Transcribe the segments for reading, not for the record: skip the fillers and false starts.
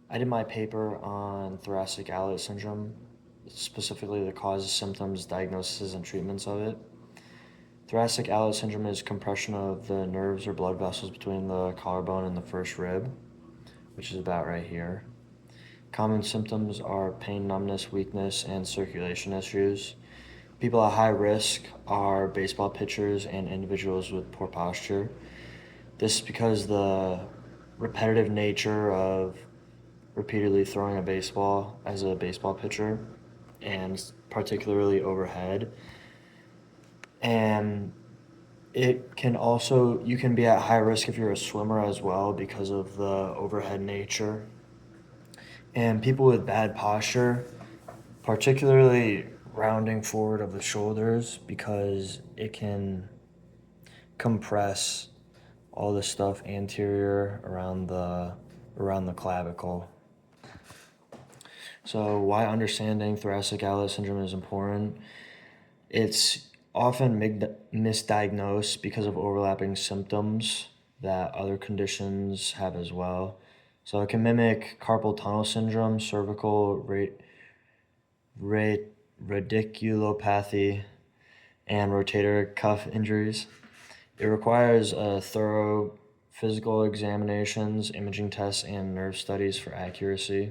I did my paper on thoracic outlet syndrome, specifically the causes, symptoms, diagnosis, and treatments of it. Thoracic outlet syndrome is compression of the nerves or blood vessels between the collarbone and the first rib, which is about right here. Common symptoms are pain, numbness, weakness, and circulation issues. People at high risk are baseball pitchers and individuals with poor posture. This is because the repetitive nature of repeatedly throwing a baseball as a baseball pitcher, and particularly overhead. And you can be at high risk if you're a swimmer as well because of the overhead nature. And people with bad posture, particularly rounding forward of the shoulders, because it can compress all the stuff anterior around the clavicle. So why understanding thoracic outlet syndrome is important? It's often misdiagnosed because of overlapping symptoms that other conditions have as well. So it can mimic carpal tunnel syndrome, cervical radiculopathy, and rotator cuff injuries. It requires thorough physical examinations, imaging tests, and nerve studies for accuracy.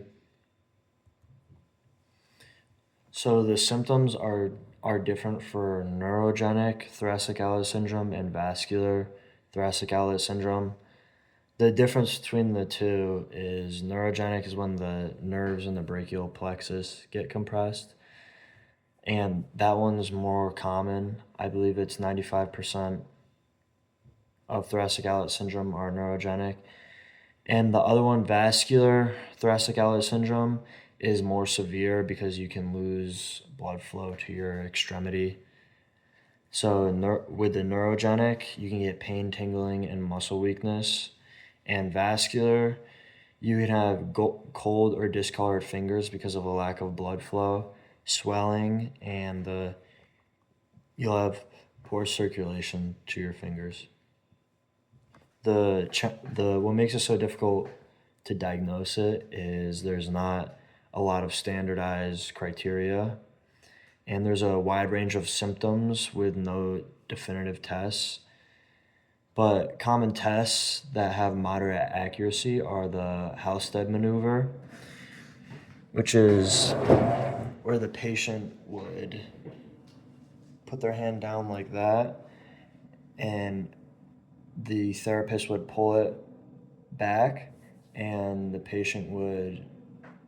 So the symptoms are different for neurogenic thoracic outlet syndrome and vascular thoracic outlet syndrome. The difference between the two is neurogenic is when the nerves in the brachial plexus get compressed, and that one's more common. I believe it's 95% of thoracic outlet syndrome are neurogenic. And the other one, vascular thoracic outlet syndrome, is more severe because you can lose blood flow to your extremity. So with the neurogenic, you can get pain, tingling, and muscle weakness. And vascular, you can have cold or discolored fingers because of a lack of blood flow, swelling, and you'll have poor circulation to your fingers. The what makes it so difficult to diagnose it is there's not a lot of standardized criteria, and there's a wide range of symptoms with no definitive tests. But common tests that have moderate accuracy are the Halsted maneuver, which is where the patient would put their hand down like that, and the therapist would pull it back, and the patient would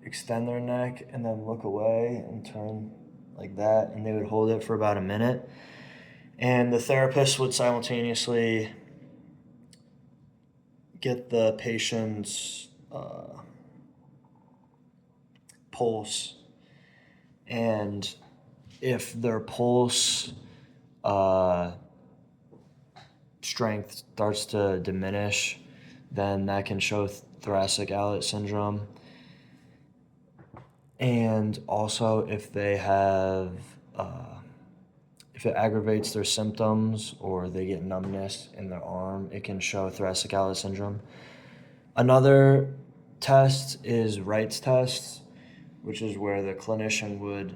extend their neck and then look away and turn like that, and they would hold it for about a minute. And the therapist would simultaneously get the patient's pulse, and if their pulse strength starts to diminish, then that can show thoracic outlet syndrome. And also, if it aggravates their symptoms or they get numbness in their arm, it can show thoracic outlet syndrome. Another test is Wright's test, which is where the clinician would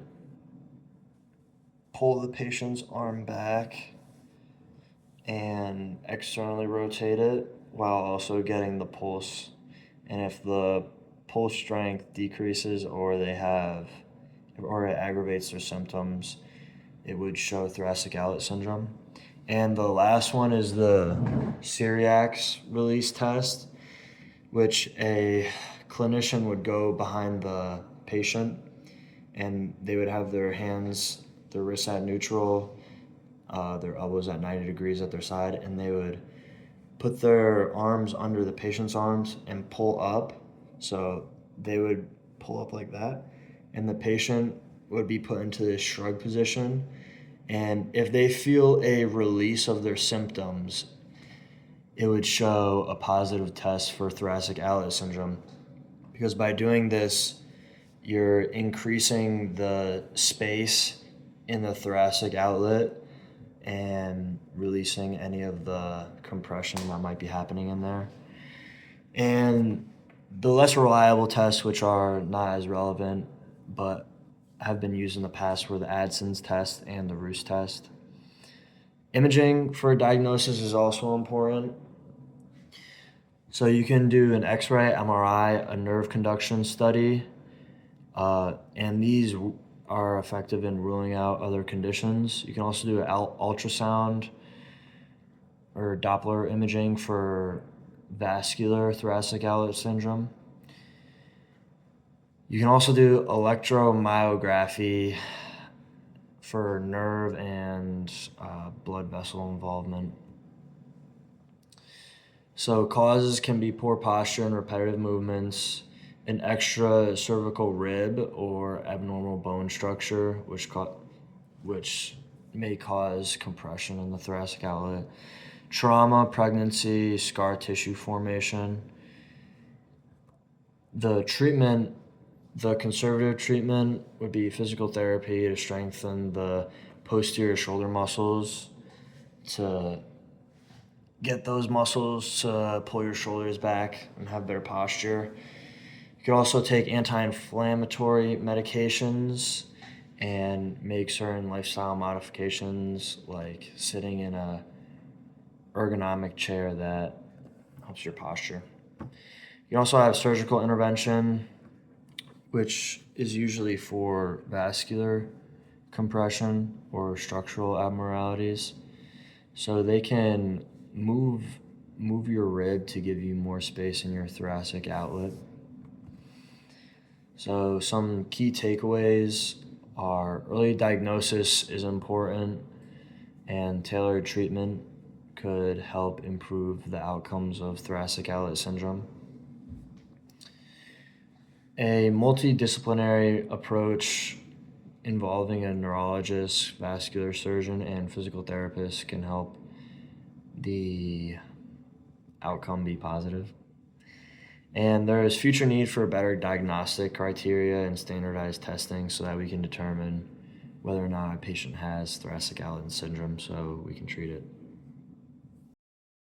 pull the patient's arm back and externally rotate it while also getting the pulse. And if the pulse strength decreases or it aggravates their symptoms, it would show thoracic outlet syndrome. And the last one is the Cyriax release test, which a clinician would go behind the patient and they would have their wrists at neutral, their elbows at 90 degrees at their side, and they would put their arms under the patient's arms and pull up. So they would pull up like that, and the patient would be put into this shrug position. And if they feel a release of their symptoms, it would show a positive test for thoracic outlet syndrome. Because by doing this, you're increasing the space in the thoracic outlet and releasing any of the compression that might be happening in there. And The less reliable tests, which are not as relevant but have been used in the past, were the Adson's test and the Roos test. Imaging for diagnosis is also important. So you can do an X-ray, MRI, a nerve conduction study, and these are effective in ruling out other conditions. You can also do an ultrasound or Doppler imaging for vascular thoracic outlet syndrome. You can also do electromyography for nerve and blood vessel involvement. So causes can be poor posture and repetitive movements, an extra cervical rib or abnormal bone structure, which may cause compression in the thoracic outlet, trauma, pregnancy, scar tissue formation. The conservative treatment would be physical therapy to strengthen the posterior shoulder muscles, to get those muscles to pull your shoulders back and have better posture. You can also take anti-inflammatory medications and make certain lifestyle modifications, like sitting in a ergonomic chair that helps your posture. You can also have surgical intervention, which is usually for vascular compression or structural abnormalities. So they can move your rib to give you more space in your thoracic outlet. So some key takeaways are early diagnosis is important, and tailored treatment could help improve the outcomes of thoracic outlet syndrome. A multidisciplinary approach involving a neurologist, vascular surgeon, and physical therapist can help the outcome be positive. And there is future need for better diagnostic criteria and standardized testing so that we can determine whether or not a patient has thoracic outlet syndrome so we can treat it.